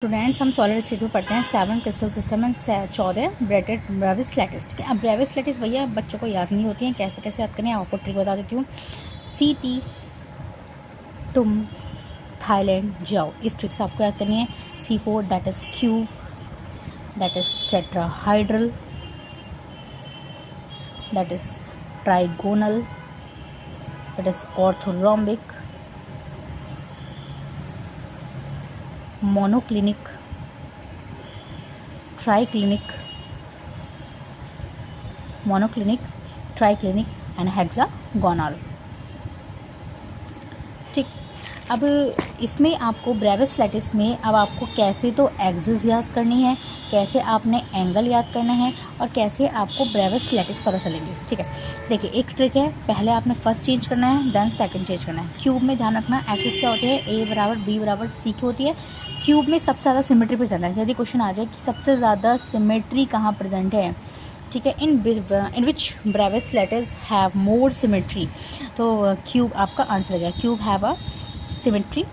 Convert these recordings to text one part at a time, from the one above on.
Students हम solar state में पढ़ते हैं 7 crystal system and 14 Brevis lattice. ठीक है, अब ब्रेविस लैटिस भैया बच्चों को याद नहीं होती हैं, कैसे कैसे याद करनी है आपको ट्रिक बता देती हूँ। CT तुम थाईलैंड जाओ, इस ट्रिक से आपको याद करनी है। C4 that is cube, that is tetrahedral, that is trigonal, that is orthorhombic, monoclinic, triclinic, monoclinic, triclinic and hexagonal. ठीक, अब इसमें आपको ब्रेविस लैटिस में अब आपको कैसे तो एक्सिस याद करनी है, कैसे आपने एंगल याद करना है और कैसे आपको ब्रेविस लैटिस पता चलेंगे। ठीक है, देखिए एक ट्रिक है, पहले आपने फर्स्ट चेंज करना है, देन सेकंड चेंज करना है। क्यूब में ध्यान रखना एक्सिस क्या होती है, A बराबर B बराबर C की होती है। क्यूब में सबसे ज़्यादा सिमेट्री प्रेजेंट है। यदि क्वेश्चन आ जाए कि सबसे ज़्यादा सिमेट्री कहाँ प्रेजेंट है, ठीक है, in which Bravais lattice have more symmetry, तो क्यूब आपका आंसर है। Cube have a symmetry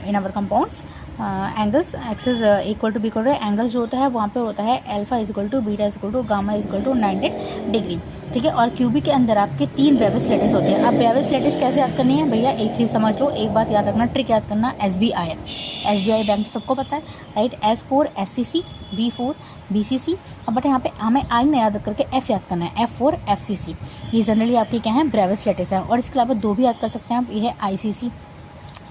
in our compounds. Angles axis equal to be equal to angle जो होता है वहाँ पे होता है alpha is equal to beta is equal to gamma is equal to 90 degree. ठीक है, और क्यूबिक के अंदर आपके 3 ब्रेविस लैटिस होते हैं। अब ब्रेविस लैटिस कैसे याद करनी है भैया, एक चीज़ समझ लो, एक बात याद रखना, ट्रिक याद करना। SBI बैंक तो सबको पता है, right. S4 SCC, B4 BCC, but यहाँ पे हमें आई ना याद करके F याद करना है, F4 FCC। ये जनरली आपके क्या है, ब्रेविस लैटिस है। और इसके अलावा 2 भी याद कर सकते हैं आप, ये है ICC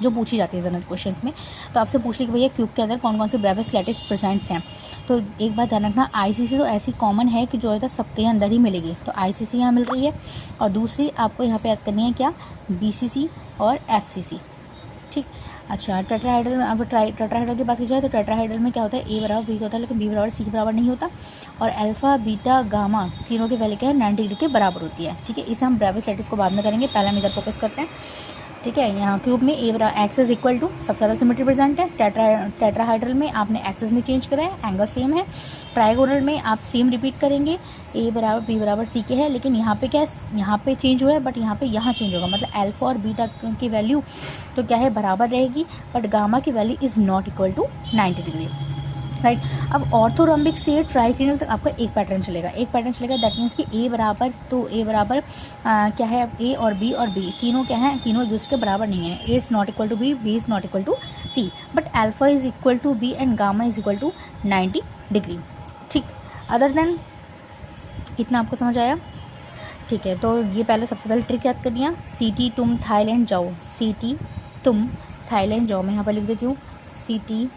जो पूछी जाती है जनरल क्वेश्चंस में। तो आपसे पूछ ली कि भैया क्यूब के अंदर कौन कौन से ब्रेविस लैटिस प्रेजेंट्स हैं, तो एक बात ध्यान रखना, ICC तो ऐसी कॉमन है कि जो है सबके अंदर ही मिलेगी, तो ICC यहाँ मिल रही है। और दूसरी आपको यहाँ पे याद करनी है क्या, BCC और FCC। ठीक, अच्छा टेट्राहाइड्रल में, अब टेट्राहाइड्रल की बात की जाए तो टेट्राहाइड्रल में क्या होता है, A बराबर B होता है, लेकिन B बराबर C के बराबर नहीं होता। और अल्फा बीटा गामा तीनों की वैल्यू क्या है, 90 डिग्री के बराबर होती है। ठीक है, इसे हम ब्रेविस लैटिस को बाद में करेंगे, पहले हम इधर फोकस करते हैं। ठीक है, यहाँ क्यूब में A बराबर एक्सिस इक्वल टू सबसे ज़्यादा सिमेट्री प्रेजेंट है। टेट्राहाइड्रल में आपने एक्सिस में चेंज करा है, एंगल सेम है। ट्राइगोनल में आप सेम रिपीट करेंगे, A बराबर B बराबर C के है, लेकिन यहाँ पे क्या है, यहाँ पे चेंज हुआ है, बट यहाँ पे यहाँ चेंज होगा, मतलब अल्फा और बीटा की वैल्यू तो क्या है, बराबर रहेगी, बट गामा की value is not equal to 90 degree, right. अब ऑर्थोरोम्बिक से ट्राइक्लिनिक तक आपका एक पैटर्न चलेगा, दैट मीन्स कि A बराबर, तो A बराबर क्या है, A और B और B तीनों क्या है, तीनों एक दूसरे के बराबर नहीं है। A is not equal to B, B is not equal to C, but alpha is equal to B and gamma is equal to 90 degree. ठीक, अदर देन इतना आपको समझ आया। ठीक है, तो ये पहले सबसे पहले ट्रिक याद कर दिया। CT तुम थाईलैंड जाओ, CT तुम थाईलैंड जाओ, मैं यहाँ पर लिख देती हूँ CT